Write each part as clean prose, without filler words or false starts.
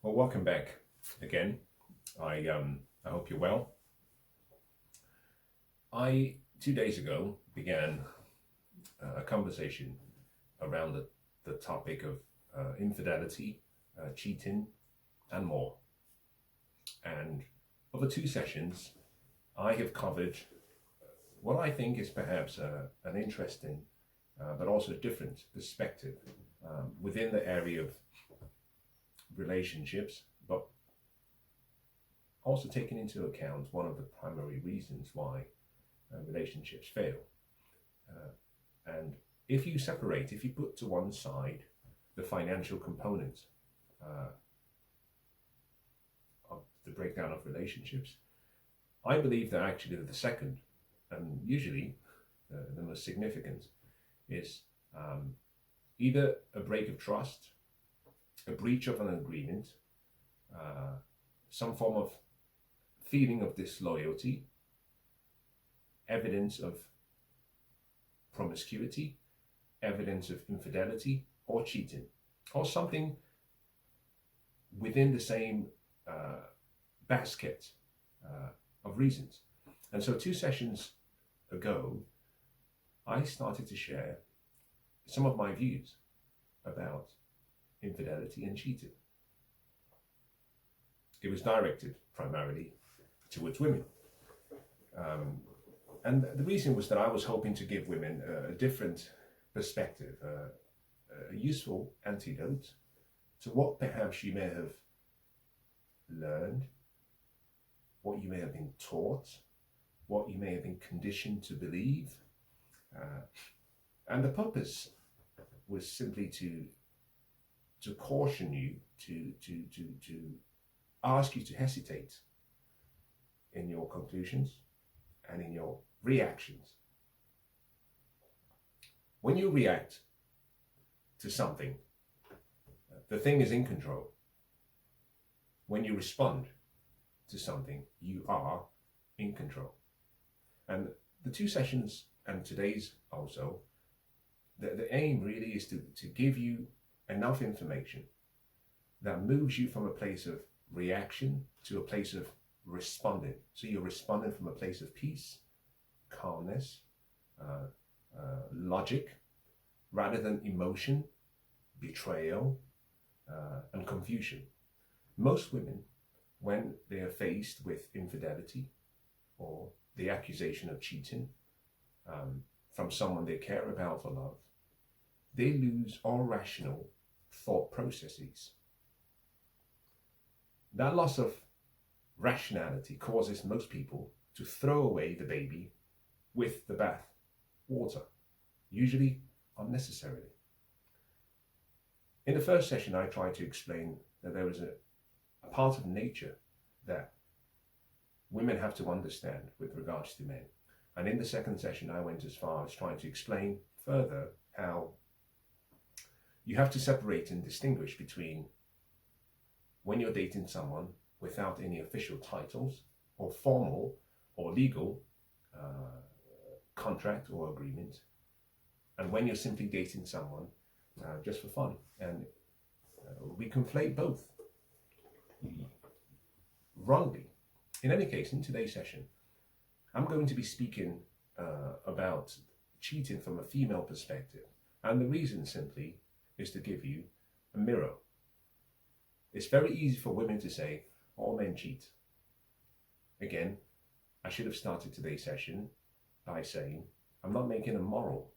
Well, welcome back again. I hope you're well. I 2 days ago began a conversation around the topic of infidelity, cheating, and more. And over 2 sessions, I have covered what I think is perhaps an interesting but also different perspective within the area of relationships, but also taking into account one of the primary reasons why relationships fail. And if you put to one side the financial component of the breakdown of relationships, I believe that actually the second, and usually the most significant, is either a break of trust, a breach of an agreement, some form of feeling of disloyalty, evidence of promiscuity, evidence of infidelity, or cheating, or something within the same basket of reasons. And so 2 sessions ago, I started to share some of my views about infidelity and cheating. It was directed primarily towards women. And the reason was that I was hoping to give women a different perspective, a useful antidote to what perhaps you may have learned, what you may have been taught, what you may have been conditioned to believe. And the purpose was simply to caution you, to ask you to hesitate in your conclusions and in your reactions. When you react to something, the thing is in control. When you respond to something, you are in control. And the 2 sessions and today's also, the aim really is to give you enough information that moves you from a place of reaction to a place of responding. So you're responding from a place of peace, calmness, logic, rather than emotion, betrayal, and confusion. Most women, when they are faced with infidelity or the accusation of cheating from someone they care about or love, they lose all rational thought processes. That loss of rationality causes most people to throw away the baby with the bath water, usually unnecessarily. In the first session, I tried to explain that there is a part of nature that women have to understand with regards to men. And in the second session, I went as far as trying to explain further how you have to separate and distinguish between when you're dating someone without any official titles or formal or legal contract or agreement, and when you're simply dating someone just for fun. And we conflate both wrongly. In any case, in today's session, I'm going to be speaking about cheating from a female perspective. And the reason simply is to give you a mirror. It's very easy for women to say, all men cheat. Again, I should have started today's session by saying, I'm not making a moral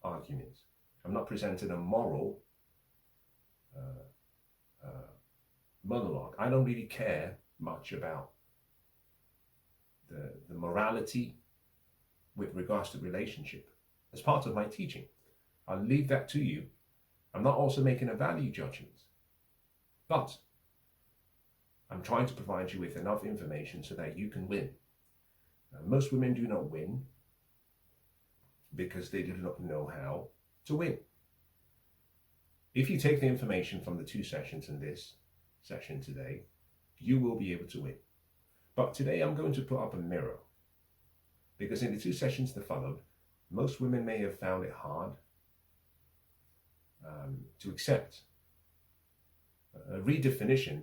argument. I'm not presenting a moral monologue. I don't really care much about the morality with regards to relationship as part of my teaching. I'll leave that to you. I'm not also making a value judgment, but I'm trying to provide you with enough information so that you can win. Most women do not win because they do not know how to win. If you take the information from the 2 sessions in this session today, you will be able to win. But today I'm going to put up a mirror, because in the 2 sessions that followed, most women may have found it hard to accept redefinition,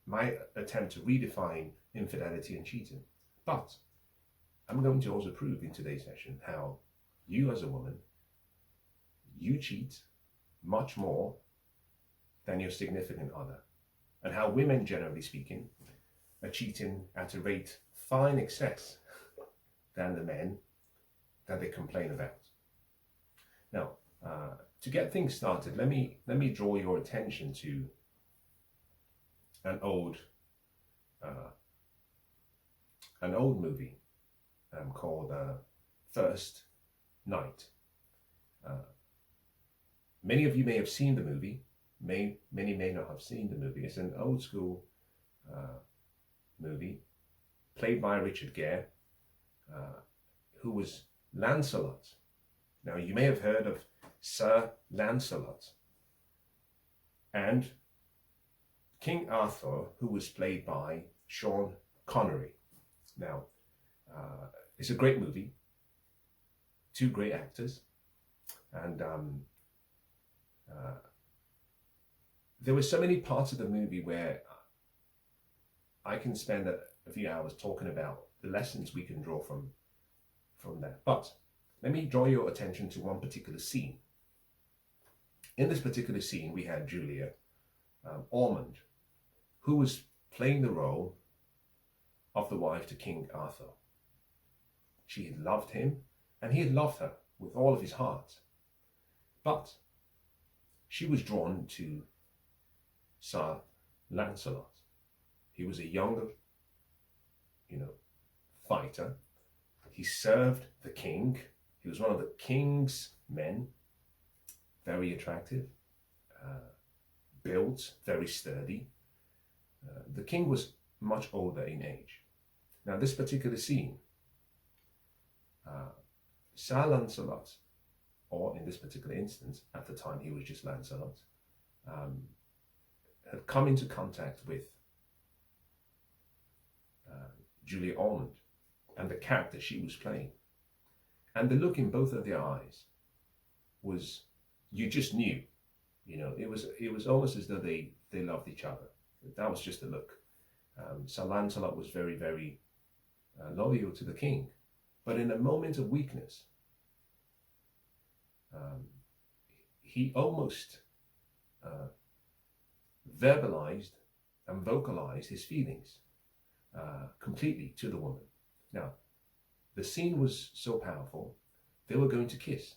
my attempt to redefine infidelity and cheating. But I'm going to also prove in today's session how you as a woman, you cheat much more than your significant other, and how women, generally speaking, are cheating at a rate far in excess than the men that they complain about. Now, to get things started, let me draw your attention to an old movie called First Night. Many of you may have seen the movie. Many may not have seen the movie. It's an old school movie played by Richard Gere, who was Lancelot. Now, you may have heard of Sir Lancelot, and King Arthur, who was played by Sean Connery. Now, it's a great movie, two great actors, and there were so many parts of the movie where I can spend a few hours talking about the lessons we can draw from that. But let me draw your attention to one particular scene. In this particular scene, we had Julia Ormond, who was playing the role of the wife to King Arthur. She had loved him, and he had loved her with all of his heart. But she was drawn to Sir Lancelot. He was a younger, fighter. He served the king. He was one of the king's men. Very attractive, built, very sturdy. The king was much older in age. Now, this particular scene, Sir Lancelot, or in this particular instance, at the time he was just Lancelot, had come into contact with Julia Ormond and the character she was playing. And the look in both of their eyes was, you just knew, it was almost as though they loved each other. That was just the look. Sir Lancelot was very, very loyal to the king, but in a moment of weakness, he almost verbalized and vocalized his feelings completely to the woman. Now, the scene was so powerful, they were going to kiss.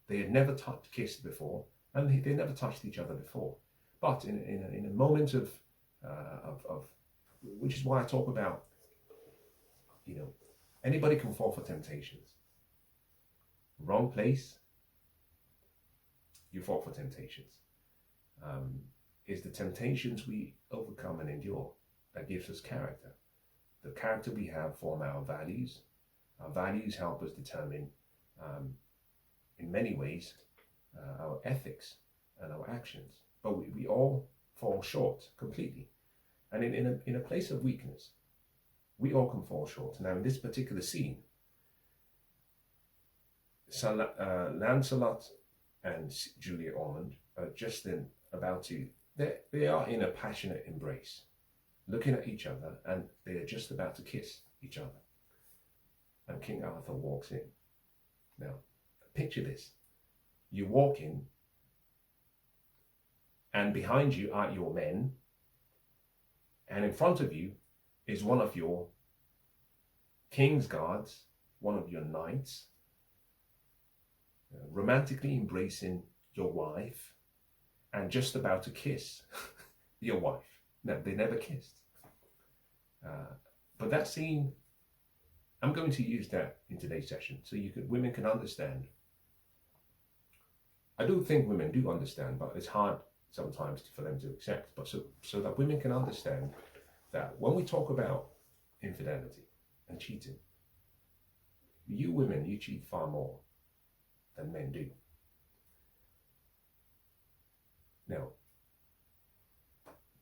They had never kissed before, and they never touched each other before. But in a moment of which is why I talk about, anybody can fall for temptations. Wrong place, you fall for temptations. It's the temptations we overcome and endure that gives us character. The character we have form our values. Our values help us determine, in many ways, our ethics and our actions. But we all fall short completely. And in a place of weakness, we all can fall short. Now, in this particular scene, Lancelot and Julia Ormond are just they are in a passionate embrace, looking at each other, and they are just about to kiss each other. And King Arthur walks in. Now, picture this. You walk in, and behind you are your men, and in front of you is one of your king's guards, one of your knights, romantically embracing your wife and just about to kiss your wife. No, they never kissed. But that scene, I'm going to use that in today's session so women can understand. I do think women do understand, but it's hard sometimes for them to accept. But so that women can understand that when we talk about infidelity and cheating, you women, you cheat far more than men do. Now,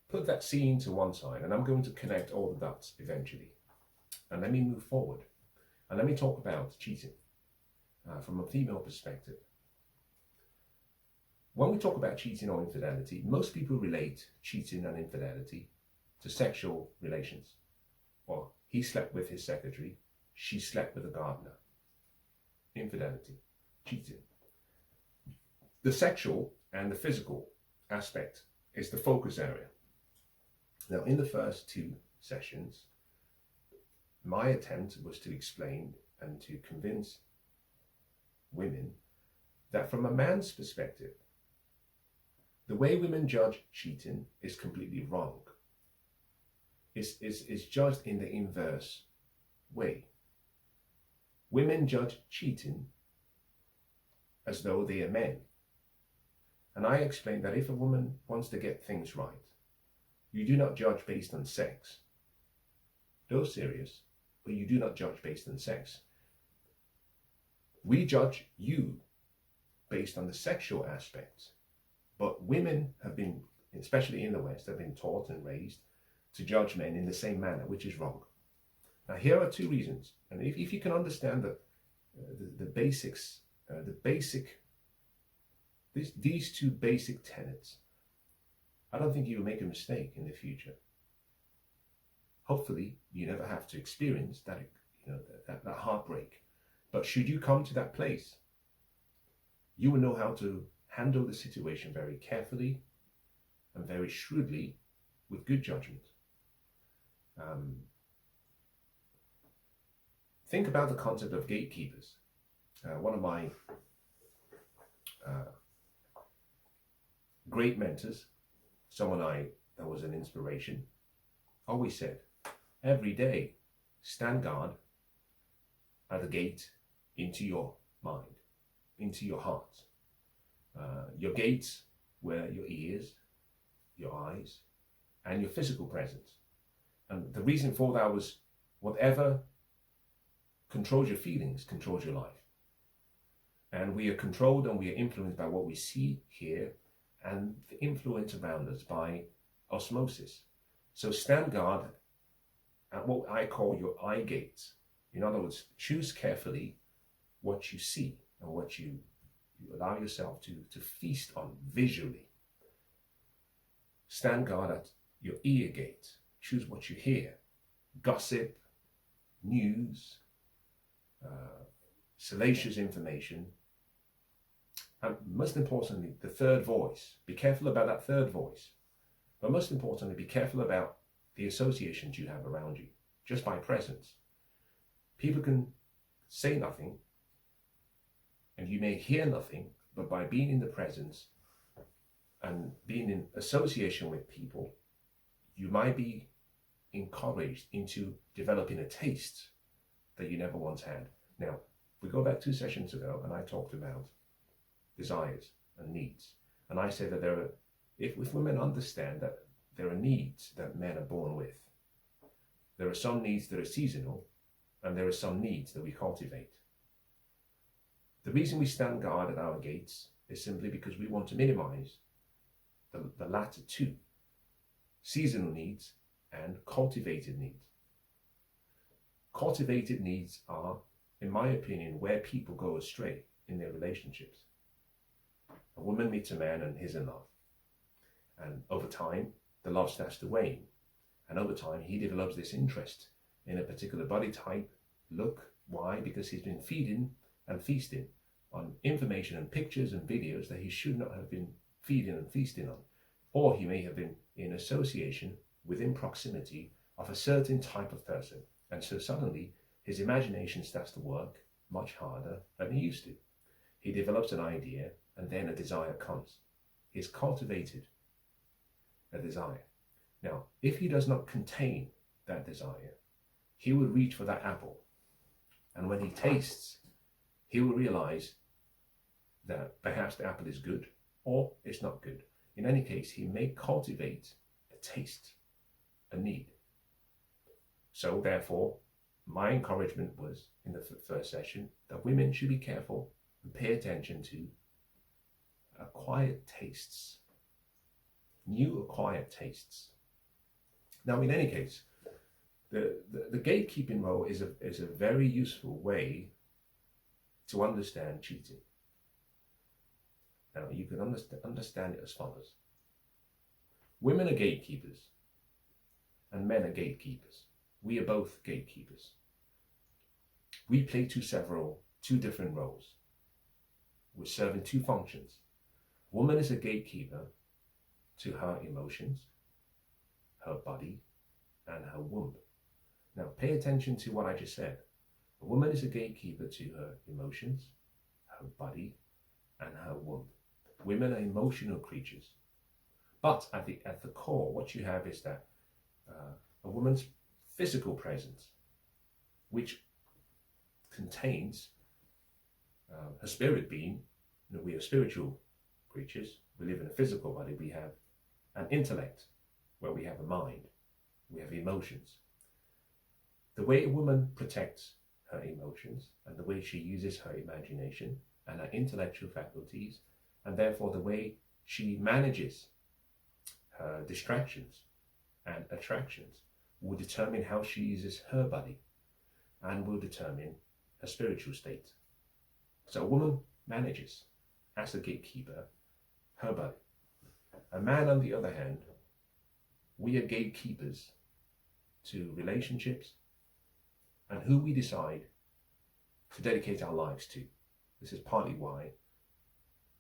put that scene to one side, and I'm going to connect all the dots eventually. And let me move forward. And let me talk about cheating from a female perspective. when we talk about cheating or infidelity, most people relate cheating and infidelity to sexual relations. Well, he slept with his secretary, she slept with a gardener. Infidelity, cheating. The sexual and the physical aspect is the focus area. Now, in the first two sessions, my attempt was to explain and to convince women that from a man's perspective, the way women judge cheating is completely wrong. It's judged in the inverse way. Women judge cheating as though they are men. And I explained that if a woman wants to get things right, you do not judge based on sex. Though serious, but you do not judge based on sex. We judge you based on the sexual aspects. But women have been, especially in the West, have been taught and raised to judge men in the same manner, which is wrong. Now, here are two reasons. And if you can understand the basics, these two basic tenets, I don't think you will make a mistake in the future. Hopefully, you never have to experience that, that heartbreak. But should you come to that place, you will know how to handle the situation very carefully and very shrewdly with good judgment. Think about the concept of gatekeepers. One of my great mentors, someone that was an inspiration, always said, every day, stand guard at the gate into your mind, into your heart. Your gates were your ears, your eyes, and your physical presence. And the reason for that was whatever controls your feelings controls your life. And we are controlled and we are influenced by what we see, hear, and the influence around us by osmosis. So stand guard at what I call your eye gates. In other words, choose carefully what you see and what you allow yourself to feast on visually. Stand guard at your ear gate. Choose what you hear. Gossip, news, salacious information, and most importantly, the third voice. Be careful about that third voice. But most importantly, be careful about the associations you have around you, just by presence. People can say nothing, and you may hear nothing, but by being in the presence and being in association with people, you might be encouraged into developing a taste that you never once had. Now, we go back 2 sessions ago, and I talked about desires and needs. And I say that if women understand that there are needs that men are born with, there are some needs that are seasonal, and there are some needs that we cultivate. The reason we stand guard at our gates is simply because we want to minimize the latter two, seasonal needs and cultivated needs. Cultivated needs are, in my opinion, where people go astray in their relationships. A woman meets a man and he's in love. And over time, the love starts to wane. And over time, he develops this interest in a particular body type, look. Why? Because he's been feeding and feasting on information and pictures and videos that he should not have been feeding and feasting on. Or he may have been in association within proximity of a certain type of person. And so suddenly his imagination starts to work much harder than he used to. He develops an idea and then a desire comes. He's cultivated a desire. Now, if he does not contain that desire, he will reach for that apple. And when he tastes, he will realize that perhaps the apple is good or it's not good. In any case, he may cultivate a taste, a need. So therefore, my encouragement was in the first session that women should be careful and pay attention to acquired tastes, new acquired tastes. Now, in any case, the gatekeeping role is a very useful way to understand cheating. Now, you can understand it as follows. Women are gatekeepers, and men are gatekeepers. We are both gatekeepers. We play two different roles. We're serving two functions. Woman is a gatekeeper to her emotions, her body, and her womb. Now, pay attention to what I just said. A woman is a gatekeeper to her emotions, her body, and her womb. Women are emotional creatures. But at the core, what you have is that a woman's physical presence, which contains her spirit being. You know, we are spiritual creatures. We live in a physical body. We have an intellect, where we have a mind. We have emotions. The way a woman protects her emotions and the way she uses her imagination and her intellectual faculties, and therefore the way she manages her distractions and attractions, will determine how she uses her body and will determine her spiritual state. So a woman manages, as a gatekeeper, her body. A man, on the other hand, we are gatekeepers to relationships and who we decide to dedicate our lives to. This is partly why,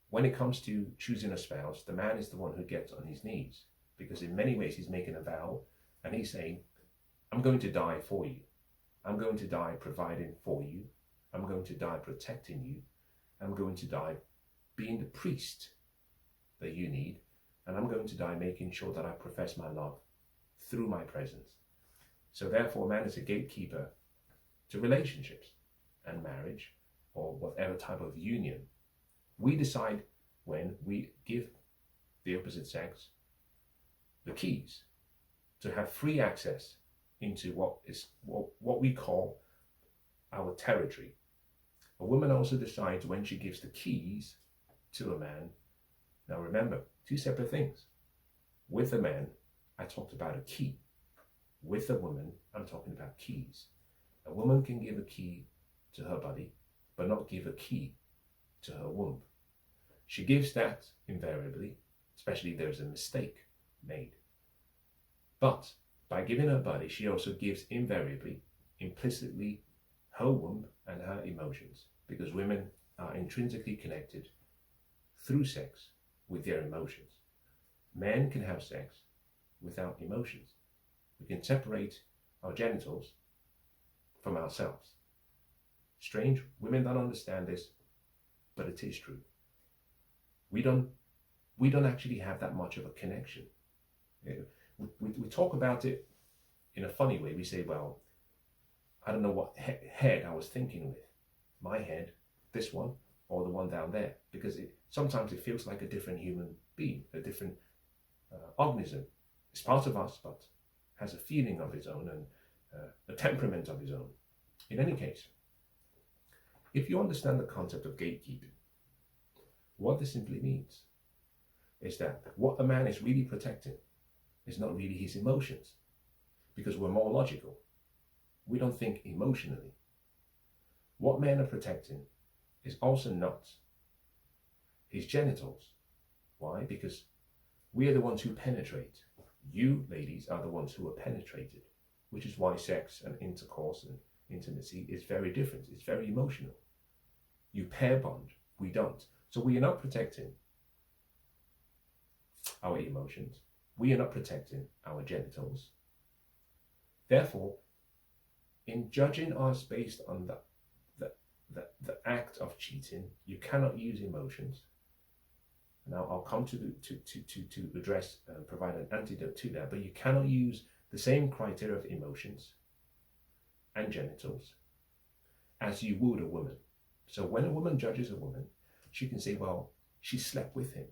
when it comes to choosing a spouse, the man is the one who gets on his knees, because in many ways he's making a vow and he's saying, I'm going to die for you. I'm going to die providing for you. I'm going to die protecting you. I'm going to die being the priest that you need. And I'm going to die making sure that I profess my love through my presence. So therefore, man is a gatekeeper to relationships and marriage, or whatever type of union. We decide when we give the opposite sex the keys to have free access into what we call our territory. A woman also decides when she gives the keys to a man. Now remember, two separate things. With a man, I talked about a key. With a woman, I'm talking about keys. A woman can give a key to her body, but not give a key to her womb. She gives that invariably, especially if there's a mistake made. But by giving her body, she also gives invariably, implicitly, her womb and her emotions, because women are intrinsically connected through sex with their emotions. Men can have sex without emotions. We can separate our genitals from ourselves. Strange, women don't understand this, but it is true. We don't actually have that much of a connection. We talk about it in a funny way. We say, well, I don't know what head I was thinking with. My head, this one, or the one down there. Because sometimes it feels like a different human being, a different organism. It's part of us, but has a feeling of its own and a temperament of its own. In any case, if you understand the concept of gatekeeping, what this simply means is that what a man is really protecting is not really his emotions, because we're more logical. We don't think emotionally. What men are protecting is also not his genitals. Why? Because we are the ones who penetrate. You, ladies, are the ones who are penetrated, which is why sex and intercourse and intimacy is very different. It's very emotional. You pair bond. We don't. So we are not protecting our emotions. We are not protecting our genitals. Therefore, in judging us based on the act of cheating, you cannot use emotions. Now I'll come to address and provide an antidote to that, but you cannot use the same criteria of emotions and genitals as you would a woman. So when a woman judges a woman, she can say, well, she slept with him.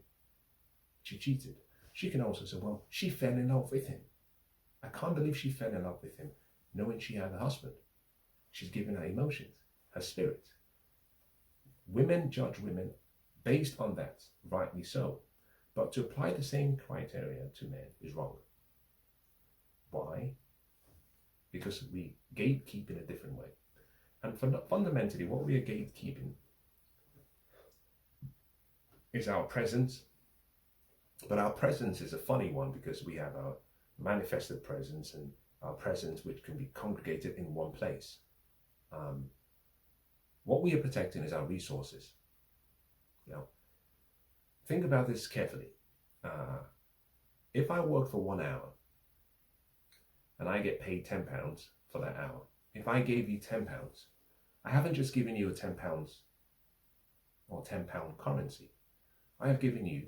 She cheated. She can also say, well, she fell in love with him. I can't believe she fell in love with him knowing she had a husband. She's given her emotions, her spirit. Women judge women based on that, rightly so. But to apply the same criteria to men is wrong. Why? Because we gatekeep in a different way. And fundamentally, what we are gatekeeping is our presence. But our presence is a funny one because we have our manifested presence and our presence which can be congregated in one place. What we are protecting is our resources. Think about this carefully. If I work for 1 hour and I get paid £10 for that hour, if I gave you £10, I haven't just given you a £10 or £10 currency. I have given you,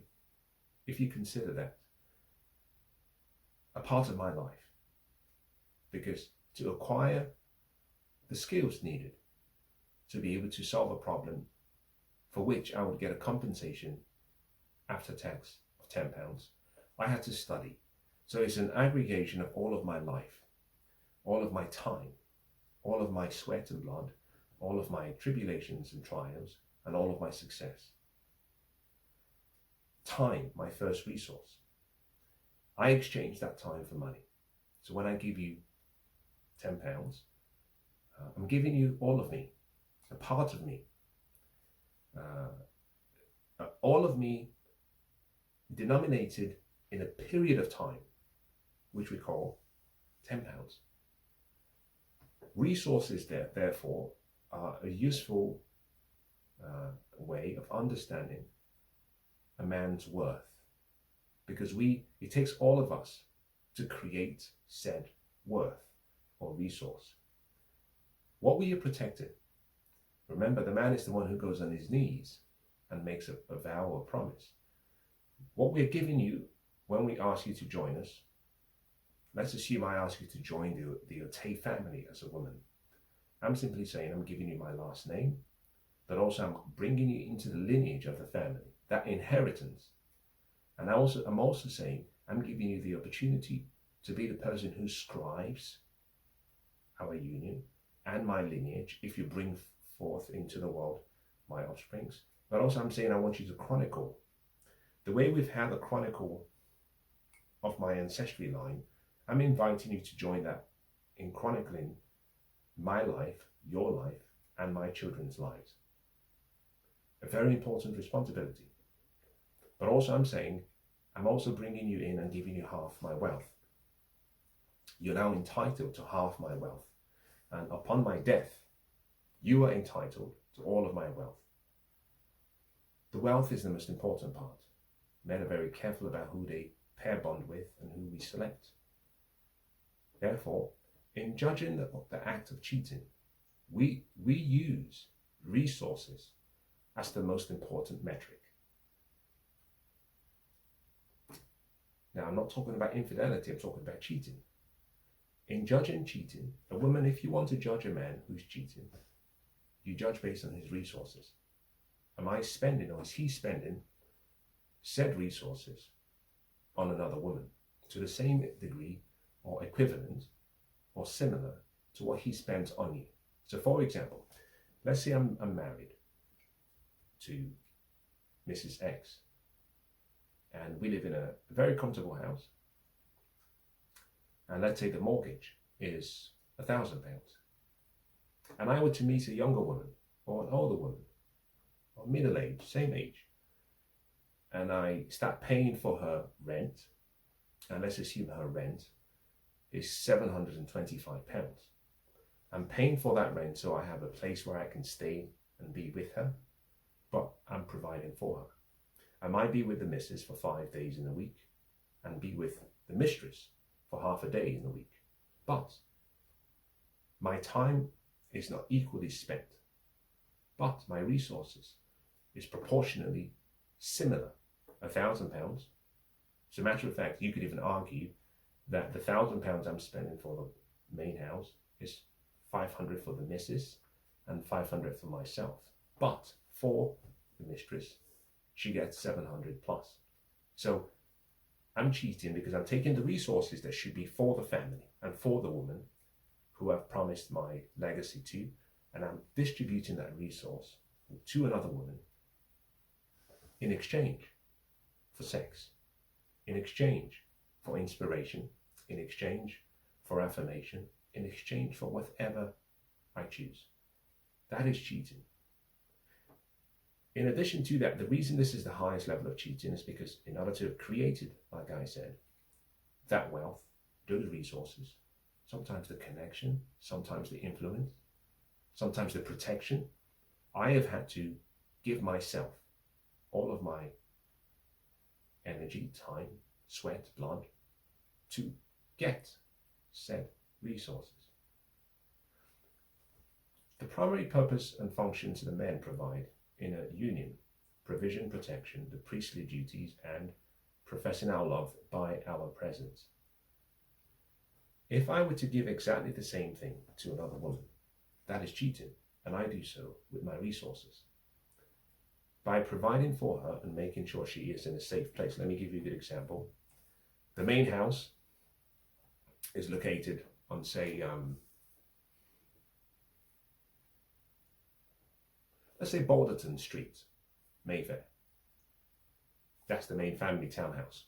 if you consider that, a part of my life. Because to acquire the skills needed to be able to solve a problem for which I would get a compensation after tax of £10, I had to study. So it's an aggregation of all of my life, all of my time, all of my sweat and blood, all of my tribulations and triumphs, and all of my success. Time, my first resource. I exchange that time for money. So when I give you £10, I'm giving you all of me, a part of me, all of me denominated in a period of time, which we call £10. Resources, therefore, are a useful way of understanding a man's worth, because it takes all of us to create said worth or resource. What we are protecting, remember, the man is the one who goes on his knees and makes a vow or promise. What we're giving you when we ask you to join us, let's assume I ask you to join the Ote family as a woman. I'm simply saying I'm giving you my last name, but also I'm bringing you into the lineage of the family, that inheritance. And I'm also saying I'm giving you the opportunity to be the person who scribes our union and my lineage if you bring forth into the world my offsprings. But also I'm saying I want you to chronicle. The way we've had a chronicle of my ancestry line, I'm inviting you to join that in chronicling my life, your life, and my children's lives. A very important responsibility. But also I'm saying, I'm also bringing you in and giving you half my wealth. You're now entitled to half my wealth. And upon my death, you are entitled to all of my wealth. The wealth is the most important part. Men are very careful about who they pair bond with and who we select. Therefore, in judging the act of cheating, we use resources as the most important metric. Now, I'm not talking about infidelity, I'm talking about cheating. In judging cheating, a woman, if you want to judge a man who's cheating, you judge based on his resources. Am I spending, or is he spending, said resources on another woman to the same degree or equivalent or similar to what he spends on you? So for example, let's say I'm married to Mrs. X and we live in a very comfortable house, and let's say the mortgage is £1,000, and I were to meet a younger woman or an older woman or middle age, same age, and I start paying for her rent, and let's assume her rent is £725. I'm paying for that rent so I have a place where I can stay and be with her, but I'm providing for her. I might be with the missus for 5 days in a week and be with the mistress for half a day in a week. But my time is not equally spent, but my resources is proportionally similar. £1,000. As a matter of fact, you could even argue that the £1,000 I'm spending for the main house is 500 for the missus and 500 for myself. But for the mistress, she gets 700 plus. So I'm cheating because I'm taking the resources that should be for the family and for the woman who I've promised my legacy to, and I'm distributing that resource to another woman in exchange for sex, in exchange for inspiration, in exchange for affirmation, in exchange for whatever I choose. That is cheating. In addition to that, the reason this is the highest level of cheating is because in order to have created, like I said, that wealth, those resources, sometimes the connection, sometimes the influence, sometimes the protection, I have had to give myself all of my energy, time, sweat, blood to get said resources. The primary purpose and functions the men provide in a union: provision, protection, the priestly duties, and professing our love by our presence. If I were to give exactly the same thing to another woman, that is cheating, and I do so with my resources. By providing for her and making sure she is in a safe place. Let me give you a good example. The main house is located on, say, let's say Balderton Street, Mayfair. That's the main family townhouse.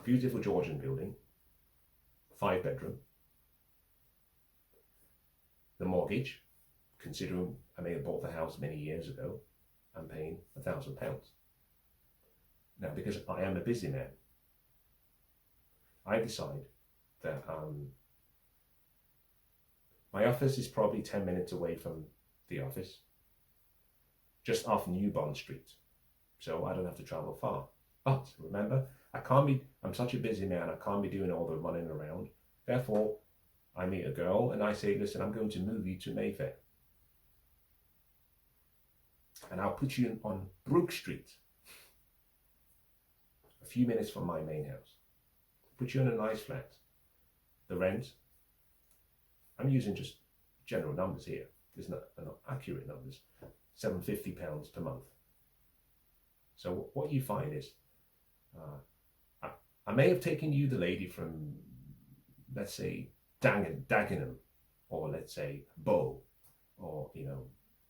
Beautiful Georgian building, 5-bedroom. The mortgage, considering I may have bought the house many years ago, I'm paying £1,000. Now, because I am a busy man, I decide that my office is probably 10 minutes away from the office, just off New Bond Street, so I don't have to travel far. But remember, I'm such a busy man, I can't be doing all the running around. Therefore, I meet a girl and I say, listen, I'm going to move you to Mayfair. And I'll put you on Brook Street, a few minutes from my main house. Put you in a nice flat. The rent, I'm using just general numbers here. There's not accurate numbers. £750 per month. So what you find is, I may have taken you, the lady, from, let's say, Dagenham, or let's say Bow, or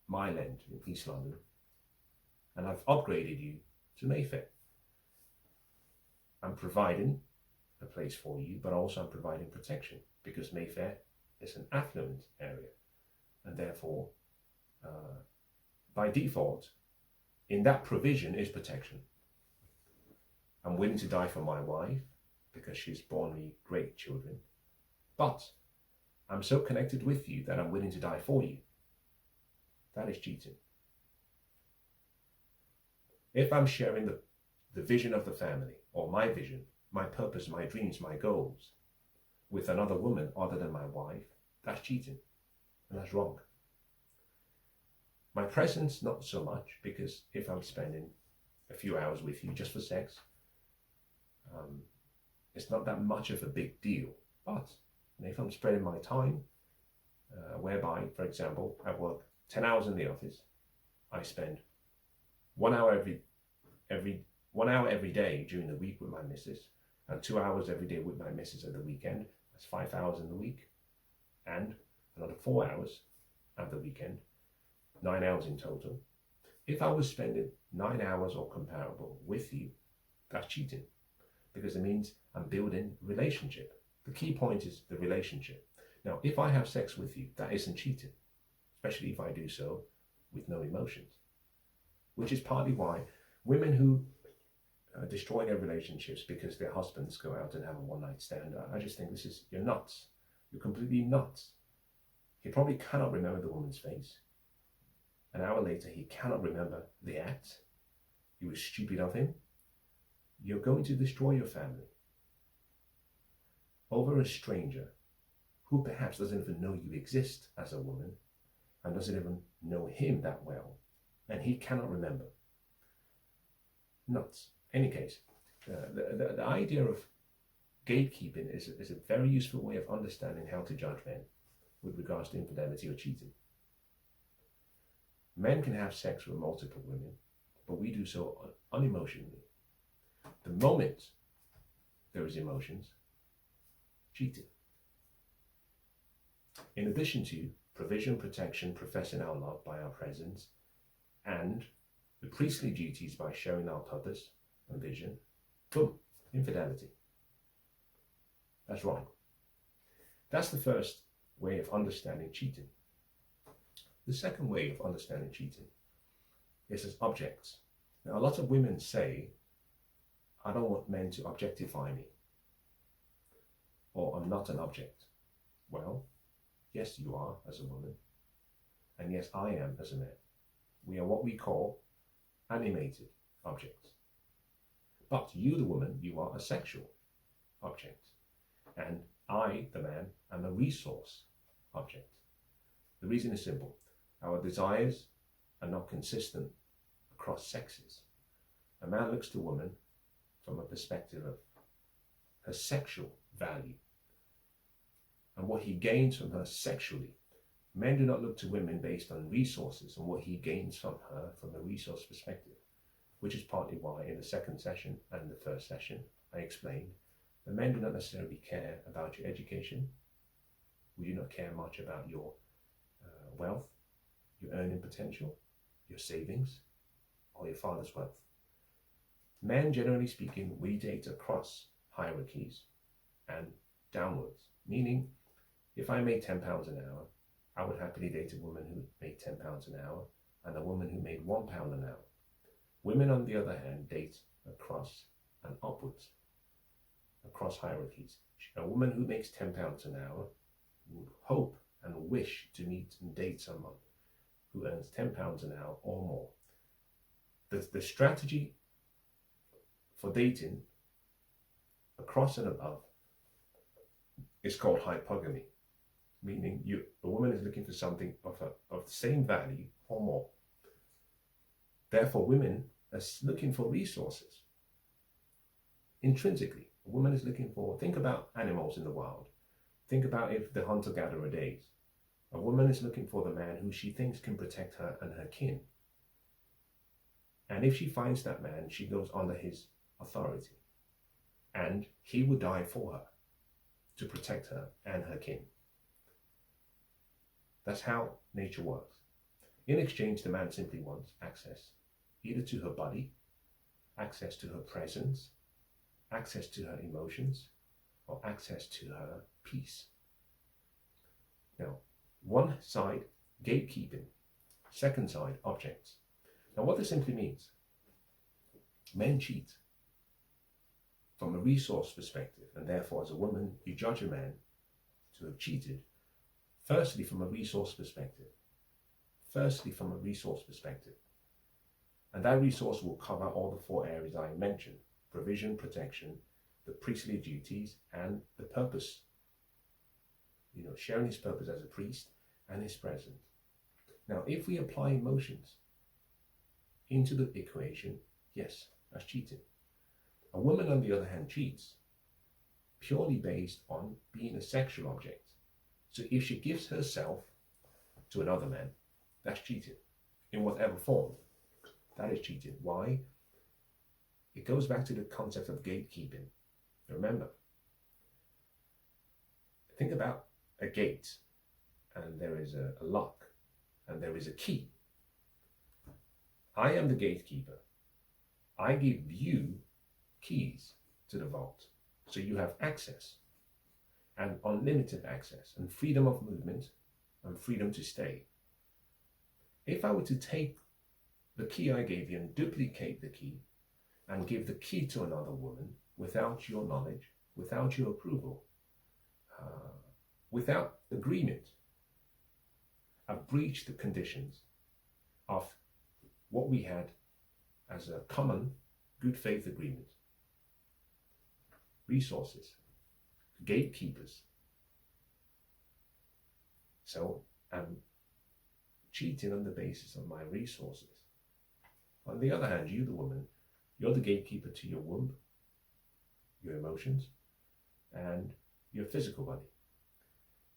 Mile End in East London, and I've upgraded you to Mayfair. I'm providing a place for you, but also I'm providing protection, because Mayfair is an affluent area, and therefore, by default, in that provision is protection. I'm willing to die for my wife because she's borne me great children, but I'm so connected with you that I'm willing to die for you. That is cheating. If I'm sharing the vision of the family, or my vision, my purpose, my dreams, my goals, with another woman other than my wife, that's cheating, and that's wrong. My presence, not so much, because if I'm spending a few hours with you just for sex, it's not that much of a big deal. But if I'm spreading my time, whereby, for example, I work 10 hours in the office, I spend 1 hour every day during the week with my missus, and 2 hours every day with my missus at the weekend. That's 5 hours in the week, and another 4 hours at the weekend, 9 hours in total. If I was spending 9 hours or comparable with you, that's cheating, because it means I'm building relationship. The key point is the relationship. Now, if I have sex with you, that isn't cheating, especially if I do so with no emotions, which is partly why women who destroy their relationships because their husbands go out and have a one-night stand, I just think you're nuts. You're completely nuts. He probably cannot remember the woman's face. An hour later, he cannot remember the act. It was stupid of him. You're going to destroy your family over a stranger who perhaps doesn't even know you exist as a woman and doesn't even know him that well, and he cannot remember. Nuts. Any case, the idea of gatekeeping is a very useful way of understanding how to judge men with regards to infidelity or cheating. Men can have sex with multiple women, but we do so unemotionally. The moment there is emotions, cheating. In addition to provision, protection, professing our love by our presence, and the priestly duties by showing our purpose and vision, boom, infidelity. That's wrong. That's the first way of understanding cheating. The second way of understanding cheating It's as objects. Now, a lot of women say, I don't want men to objectify me, or I'm not an object. Well, yes, you are as a woman, and yes, I am as a man. We are what we call animated objects. But you, the woman, you are a sexual object. And I, the man, am a resource object. The reason is simple. Our desires are not consistent across sexes. A man looks to a woman from a perspective of her sexual value and what he gains from her sexually. Men do not look to women based on resources and what he gains from her from a resource perspective, which is partly why in the second session and the first session I explained that men do not necessarily care about your education. We do not care much about your wealth, your earning potential, your savings, or your father's wealth. Men, generally speaking, we date across hierarchies and downwards, meaning if I made £10 an hour, I would happily date a woman who made £10 an hour and a woman who made £1 an hour. Women, on the other hand, date across and upwards, across hierarchies. A woman who makes £10 an hour would hope and wish to meet and date someone who earns £10 an hour or more. The strategy for dating across and above is called hypergamy, meaning a woman is looking for something of the same value or more. Therefore, women are looking for resources. Intrinsically, a woman is looking for, think about animals in the wild. Think about if the hunter-gatherer days. A woman is looking for the man who she thinks can protect her and her kin. And if she finds that man, she goes under his authority. And he would die for her to protect her and her kin. That's how nature works. In exchange, the man simply wants access, either to her body, access to her presence, access to her emotions, or access to her peace. Now, one side, gatekeeping. Second side, objects. Now, what this simply means, men cheat from a resource perspective, and therefore, as a woman, you judge a man to have cheated, firstly, from a resource perspective. Firstly, from a resource perspective. And that resource will cover all the 4 areas I mentioned: provision, protection, the priestly duties, and the purpose. Sharing his purpose as a priest and his presence. Now, if we apply emotions into the equation, yes, that's cheating. A woman, on the other hand, cheats purely based on being a sexual object. So if she gives herself to another man, that's cheating in whatever form. That is cheating. Why? It goes back to the concept of gatekeeping. Remember, think about a gate, and there is a lock, and there is a key. I am the gatekeeper. I give you keys to the vault, so you have access, and unlimited access, and freedom of movement, and freedom to stay. If I were to take the key I gave you and duplicate the key, and give the key to another woman without your knowledge, without your approval, without agreement, I've breached the conditions of what we had as a common good faith agreement. Resources, gatekeepers. So I'm cheating on the basis of my resources. On the other hand, you, the woman, you're the gatekeeper to your womb, your emotions, and your physical body.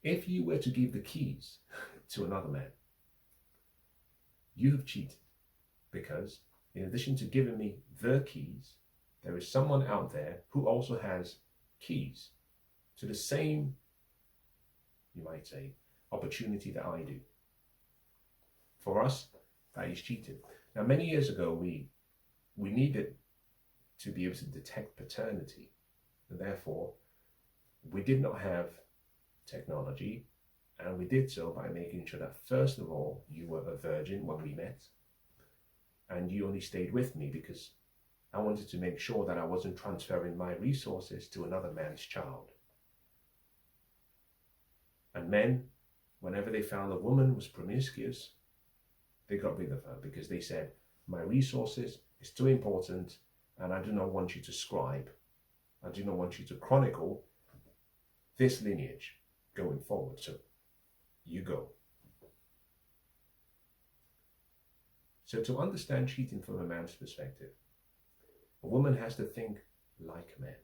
If you were to give the keys to another man, you have cheated, because in addition to giving me the keys, there is someone out there who also has keys to the same, you might say, opportunity that I do. For us, that is cheating. Now, many years ago, we needed to be able to detect paternity, and therefore we did not have technology, and we did so by making sure that first of all you were a virgin when we met, and you only stayed with me because I wanted to make sure that I wasn't transferring my resources to another man's child. And men, whenever they found a woman was promiscuous, they got rid of her because they said, my resources is too important and I do not want you to scribe. I do not want you to chronicle this lineage going forward. So you go. So to understand cheating from a man's perspective, a woman has to think like a man.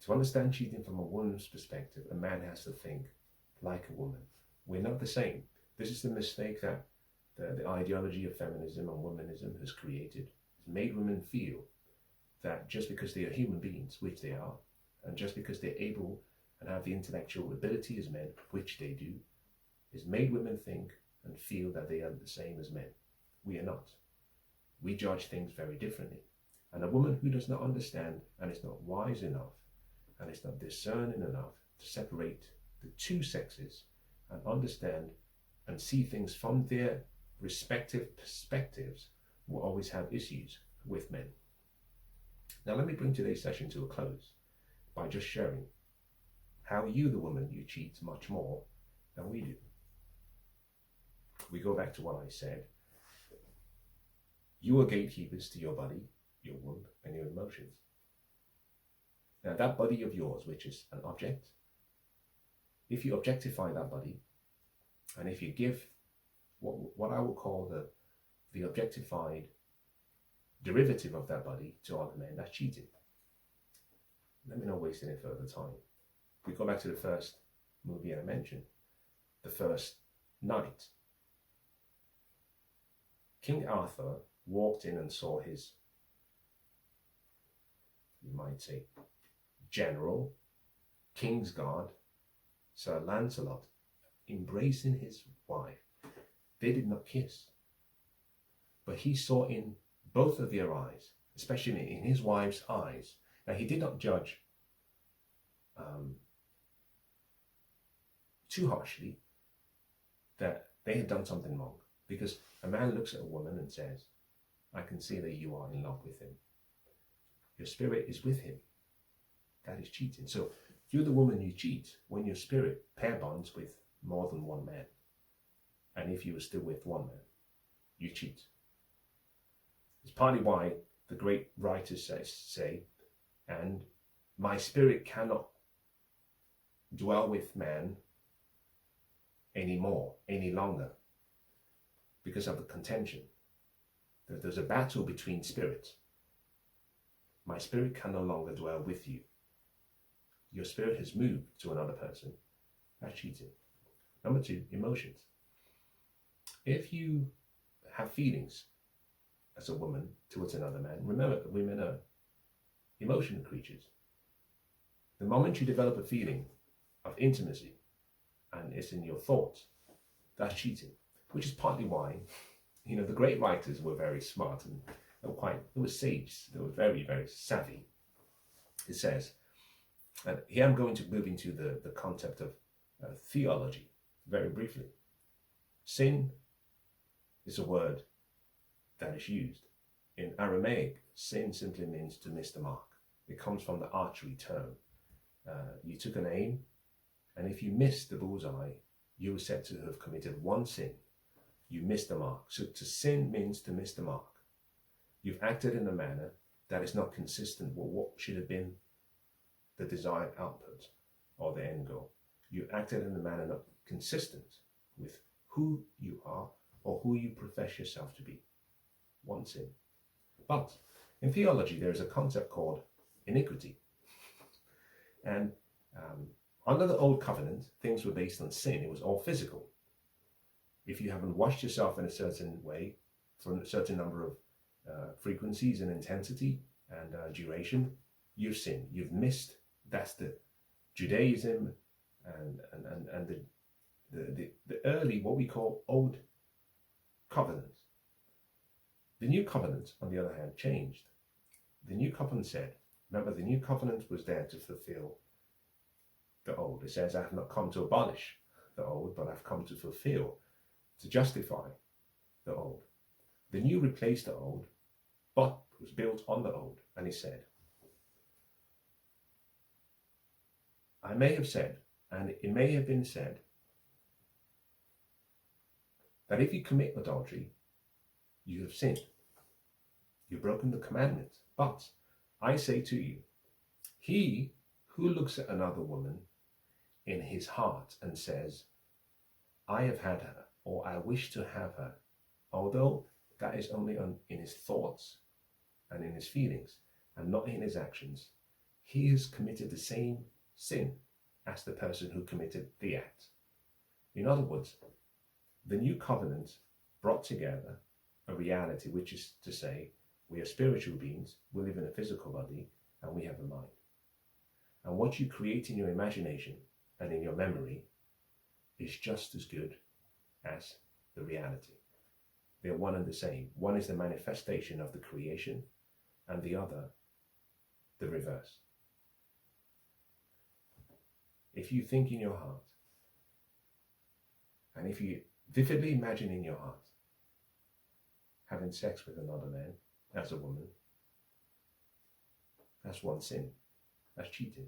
To understand cheating from a woman's perspective, a man has to think like a woman. We're not the same. This is the mistake that the ideology of feminism and womanism has created. It's made women feel that just because they are human beings, which they are, and just because they're able and have the intellectual ability as men, which they do, is made women think and feel that they are the same as men. We are not. We judge things very differently. And a woman who does not understand and is not wise enough and is not discerning enough to separate the two sexes and understand and see things from their respective perspectives will always have issues with men. Now let me bring today's session to a close by just sharing how you, the woman, you cheat much more than we do. We go back to what I said. You are gatekeepers to your body, your womb, and your emotions. Now that body of yours, which is an object, if you objectify that body, and if you give what I will call the objectified derivative of that body to other men, that's cheating. Let me not waste any further time. We go back to the first movie I mentioned, The First Night. King Arthur walked in and saw his, you might say, general, Kingsguard, Sir Lancelot, embracing his wife. They did not kiss, but he saw in both of their eyes, especially in his wife's eyes. Now he did not judge too harshly that they had done something wrong, because a man looks at a woman and says, I can see that you are in love with him. Your spirit is with him. That is cheating. So you're the woman, you cheat when your spirit pair bonds with more than one man. And if you were still with one man, you cheat. It's partly why the great writers say, and my spirit cannot dwell with man anymore, any longer, because of the contention. There's a battle between spirits. My spirit can no longer dwell with you. Your spirit has moved to another person. That's cheating. Number two, emotions. If you have feelings as a woman towards another man, remember that women are emotional creatures. The moment you develop a feeling of intimacy and it's in your thoughts, that's cheating, which is partly why, the great writers were very smart and they were sage. They were very, very savvy. It says, and here I'm going to move into the concept of theology very briefly. Sin is a word that is used. In Aramaic, sin simply means to miss the mark. It comes from the archery term. You took an aim, and if you missed the bullseye, you were said to have committed one sin. You missed the mark. So to sin means to miss the mark. You've acted in a manner that is not consistent with what should have been the desired output or the end goal. You acted in a manner not consistent with who you are or who you profess yourself to be. One sin. But in theology, there is a concept called iniquity. And under the old covenant, things were based on sin. It was all physical. If you haven't washed yourself in a certain way for a certain number of frequencies and intensity and duration, you've sinned. You've missed. That's the Judaism and the early, what we call old covenant. The new covenant, on the other hand, changed. The new covenant said, remember, the new covenant was there to fulfill the old. It says, I have not come to abolish the old, but I've come to fulfill, to justify the old. The new replaced the old, but was built on the old. And he said, I may have said, and it may have been said, that if you commit adultery, you have sinned. You've broken the commandment. But I say to you, he who looks at another woman in his heart and says, I have had her, or I wish to have her, although that is only in his thoughts and in his feelings and not in his actions, he has committed the same sin as the person who committed the act. In other words, the new covenant brought together a reality, which is to say, we are spiritual beings, we live in a physical body, and we have a mind. And what you create in your imagination and in your memory is just as good as the reality. They're one and the same. One is the manifestation of the creation, and the other, the reverse. If you think in your heart, and if you vividly imagine in your heart having sex with another man as a woman, that's one sin. That's cheating.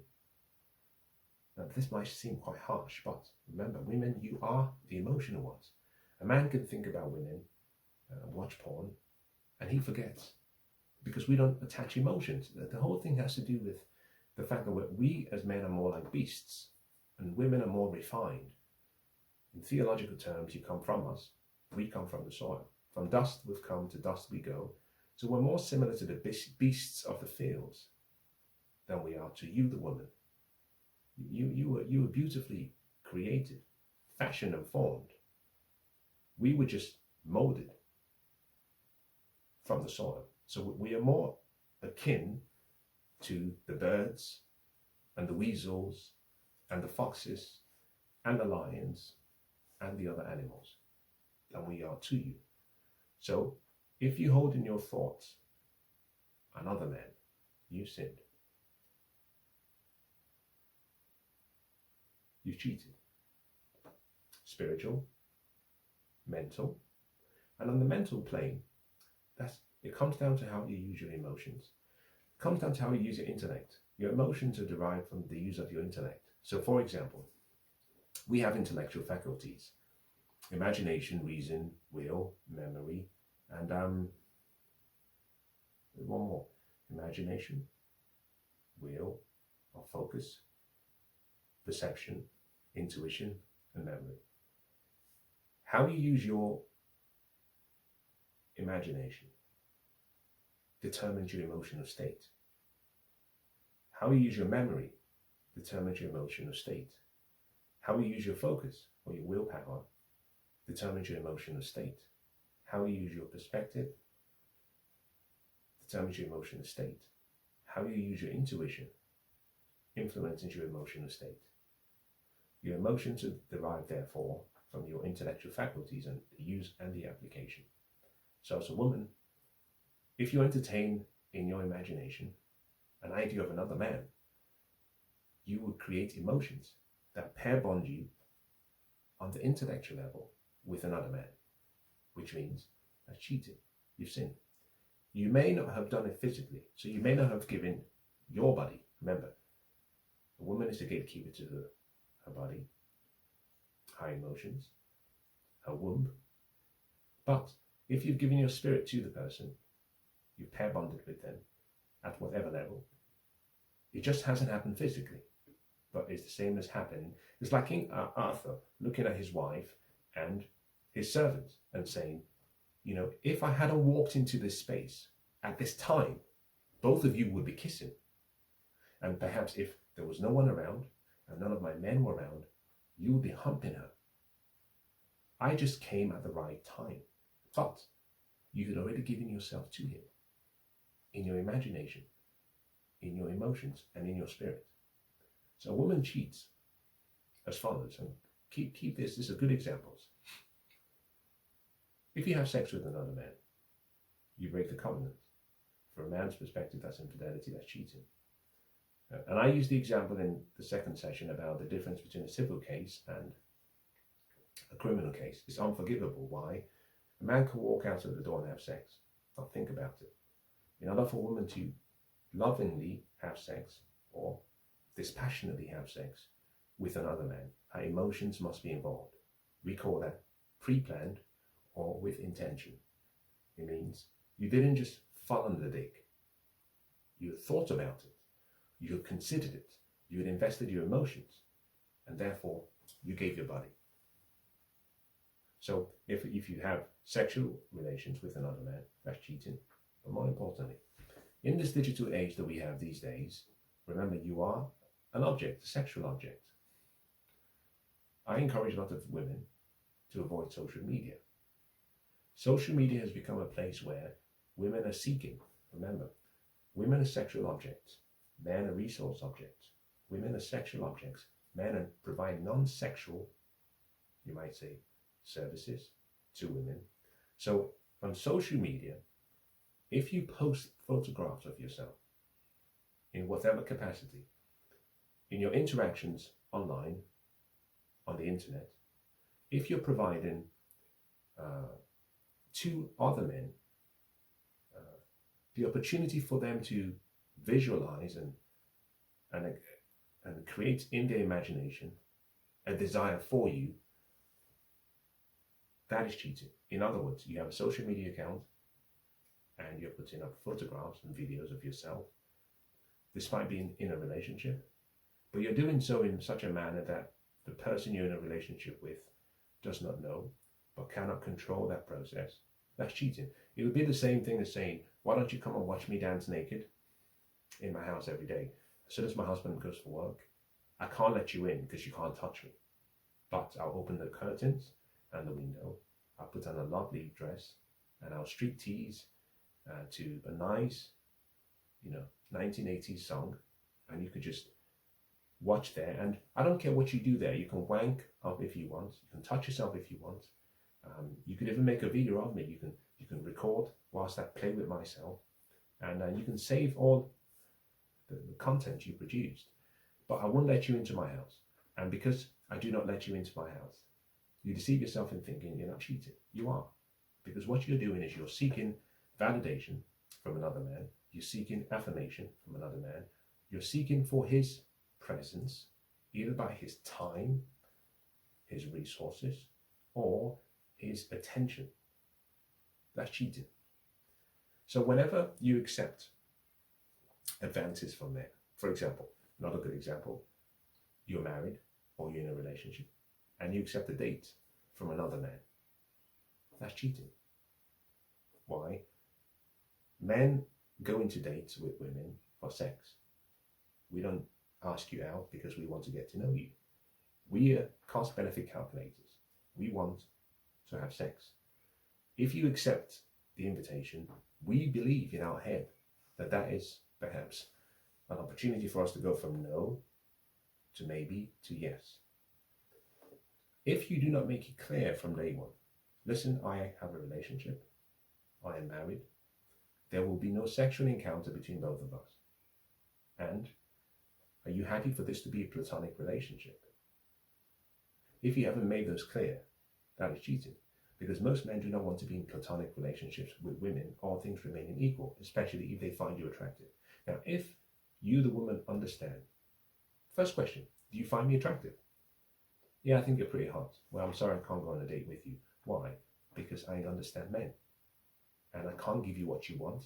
Now, this might seem quite harsh, but remember, women, you are the emotional ones. A man can think about women, watch porn, and he forgets, because we don't attach emotions. The whole thing has to do with the fact that we as men are more like beasts, and women are more refined. In theological terms, you come from us, we come from the soil. From dust we've come, to dust we go. So we're more similar to the beasts of the fields than we are to you, the woman. You were beautifully created, fashioned and formed. We were just molded from the soil. So we are more akin to the birds and the weasels and the foxes and the lions and the other animals than we are to you. So if you hold in your thoughts another man, you sinned. You cheated. Spiritual, mental, and on the mental plane, it comes down to how you use your emotions. It comes down to how you use your intellect. Your emotions are derived from the use of your intellect. So, for example, we have intellectual faculties: imagination, reason, will, memory, and one more: imagination, will, or focus, perception, intuition, and memory. How you use your imagination determines your emotional state. How you use your memory determines your emotional state. How you use your focus or your willpower determines your emotional state. How you use your perspective determines your emotional state. How you use your intuition influences your emotional state. Your emotions are derived, therefore, from your intellectual faculties and the use and the application. So as a woman, if you entertain in your imagination an idea of another man, you would create emotions that pair bond you on the intellectual level with another man, which means that's cheating. You've sinned. You may not have done it physically, so you may not have given your body. Remember, a woman is the gatekeeper to her body, her emotions, her womb. But if you've given your spirit to the person, you've pair bonded with them at whatever level. It just hasn't happened physically, but it's the same as happening. It's like King Arthur looking at his wife and his servants and saying, you know, if I hadn't walked into this space at this time, both of you would be kissing. And perhaps if there was no one around and none of my men were around, you would be humping her. I just came at the right time. But you had already given yourself to him in your imagination, in your emotions, and in your spirit. So a woman cheats as follows, and keep this. These are good examples. If you have sex with another man, you break the covenant. From a man's perspective, that's infidelity, that's cheating. And I used the example in the second session about the difference between a civil case and a criminal case. It's unforgivable. Why? A man can walk out of the door and have sex, not think about it. In order for a woman to lovingly have sex or dispassionately have sex with another man, her emotions must be involved. We call that pre-planned or with intention. It means you didn't just fall on the dick. You had thought about it. You had considered it. You had invested your emotions. And therefore, you gave your body. So if you have sexual relations with another man, that's cheating. But more importantly, in this digital age that we have these days, remember you are an object, a sexual object. I encourage a lot of women to avoid social media. Social media has become a place where women are seeking. Remember, women are sexual objects. Men are resource objects. Women are sexual objects. Men provide non-sexual, you might say, services to women. So on social media, if you post photographs of yourself in whatever capacity, in your interactions online, on the internet, if you're providing to other men the opportunity for them to visualize and create in their imagination a desire for you, that is cheating. In other words, you have a social media account and you're putting up photographs and videos of yourself despite being in a relationship, but you're doing so in such a manner that the person you're in a relationship with does not know but cannot control that process. That's cheating. It would be the same thing as saying, why don't you come and watch me dance naked in my house every day? As soon as my husband goes for work, I can't let you in because you can't touch me. But I'll open the curtains and the window. I'll put on a lovely dress and I'll streak tease to a nice, 1980s song, and you could just watch there. And I don't care what you do there. You can wank up if you want. You can touch yourself if you want. You could even make a video of me. You can record whilst I play with myself, and you can save all the content you produced. But I won't let you into my house. And because I do not let you into my house, you deceive yourself in thinking you're not cheating. You are. Because what you're doing is you're seeking validation from another man. You're seeking affirmation from another man. You're seeking for his presence, either by his time, his resources, or his attention. That's cheating. So whenever you accept advances from there, for example, another good example, you're married or you're in a relationship and you accept a date from another man, that's cheating. Why? Men go into dates with women for sex. We don't ask you out because we want to get to know you. We are cost-benefit calculators. We want to have sex. If you accept the invitation, we believe in our head that that is perhaps an opportunity for us to go from no to maybe to yes. If you do not make it clear from day one, listen, I have a relationship, I am married, there will be no sexual encounter between both of us. And are you happy for this to be a platonic relationship? If you haven't made those clear, that is cheating. Because most men do not want to be in platonic relationships with women, all things remaining equal, especially if they find you attractive. Now, if you, the woman, understand, first question, do you find me attractive? Yeah, I think you're pretty hot. Well, I'm sorry I can't go on a date with you. Why? Because I understand men. And I can't give you what you want.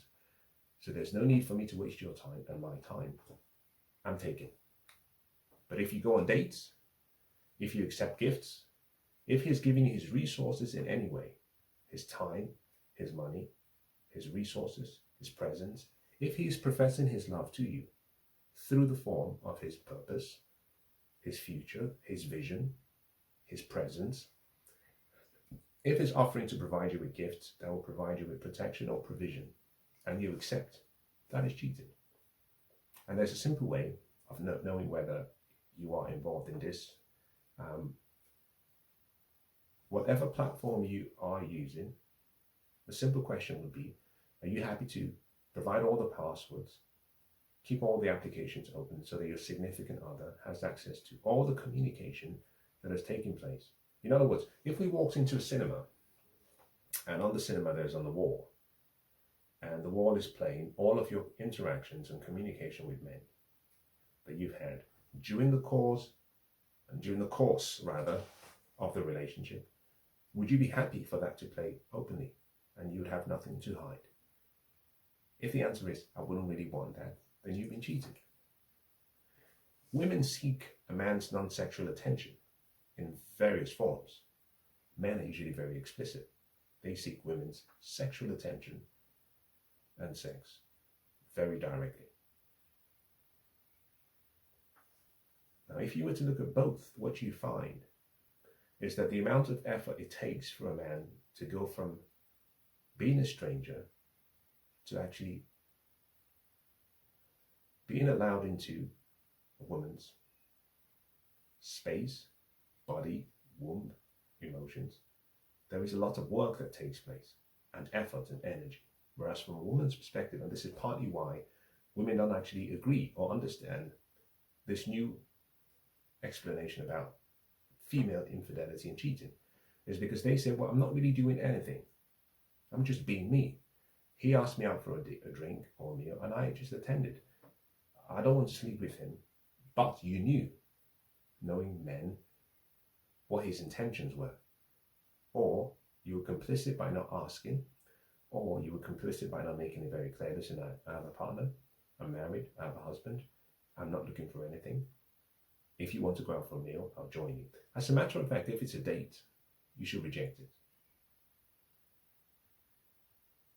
So there's no need for me to waste your time and my time. I'm taken. But if you go on dates, if you accept gifts, if he's giving you his resources in any way, his time, his money, his resources, his presence, if he's professing his love to you through the form of his purpose, his future, his vision, his presence, if he's offering to provide you with gifts that will provide you with protection or provision, and you accept, that is cheating. And there's a simple way of knowing whether you are involved in this. Whatever platform you are using, the simple question would be, are you happy to provide all the passwords, keep all the applications open so that your significant other has access to all the communication that has taken place? In other words, if we walked into a cinema And on the cinema, there's on the wall. And the wall is playing all of your interactions and communication with men that you've had during the course of the relationship. Would you be happy for that to play openly and you'd have nothing to hide? If the answer is, I wouldn't really want that, then you've been cheated. Women seek a man's non-sexual attention in various forms. Men are usually very explicit. They seek women's sexual attention and sex very directly. Now, if you were to look at both, what you find is that the amount of effort it takes for a man to go from being a stranger to actually being allowed into a woman's space, body, womb, emotions, there is a lot of work that takes place, and effort and energy. Whereas from a woman's perspective, and this is partly why women don't actually agree or understand this new explanation about female infidelity and cheating, is because they say, well, I'm not really doing anything. I'm just being me. He asked me out for a drink or a meal, and I just attended. I don't want to sleep with him, but you knew, knowing men, what his intentions were. Or you were complicit by not asking, or you were complicit by not making it very clear, listen, I have a partner, I'm married, I have a husband, I'm not looking for anything. If you want to go out for a meal, I'll join you. As a matter of fact, if it's a date, you should reject it.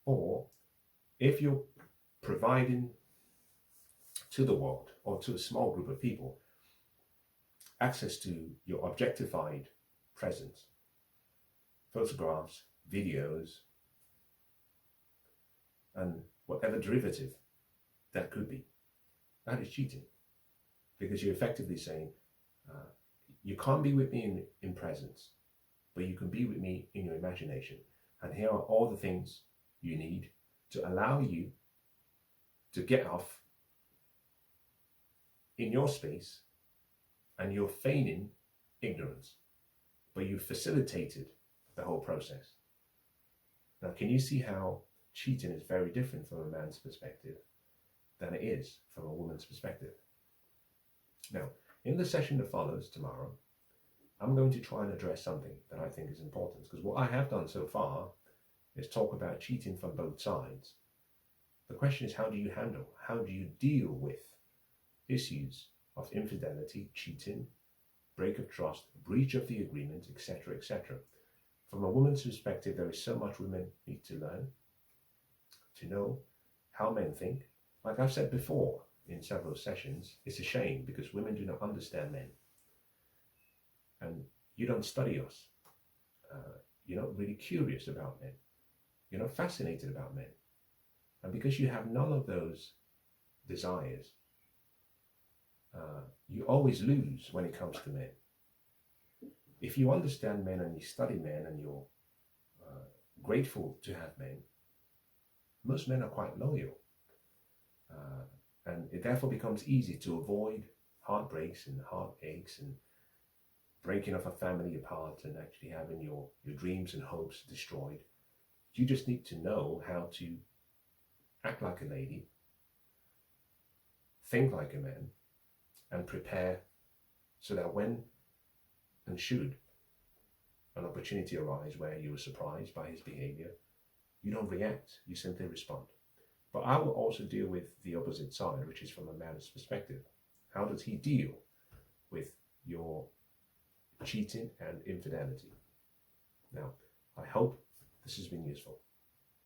Or if you're providing to the world or to a small group of people access to your objectified presence, photographs, videos, and whatever derivative that could be, that is cheating. Because you're effectively saying, you can't be with me in presence, but you can be with me in your imagination. And here are all the things you need to allow you to get off in your space, and you're feigning ignorance, but you facilitated the whole process. Now, can you see how cheating is very different from a man's perspective than it is from a woman's perspective? Now, in the session that follows tomorrow, I'm going to try and address something that I think is important, because what I have done so far is talk about cheating from both sides. The question is, how do you deal with issues of infidelity, cheating, break of trust, breach of the agreement, etc., etc. From a woman's perspective, there is so much women need to learn, to know how men think. Like I've said before in several sessions, it's a shame because women do not understand men. And you don't study us. You're not really curious about men. You're not fascinated about men. And because you have none of those desires, you always lose when it comes to men. If you understand men and you study men and you're grateful to have men, most men are quite loyal. And it therefore becomes easy to avoid heartbreaks and heartaches and breaking off a family apart and actually having your dreams and hopes destroyed. You just need to know how to act like a lady, think like a man, and prepare so that when and should an opportunity arise where you were surprised by his behavior, you don't react, you simply respond. But I will also deal with the opposite side, which is from a man's perspective. How does he deal with your cheating and infidelity? Now, I hope this has been useful.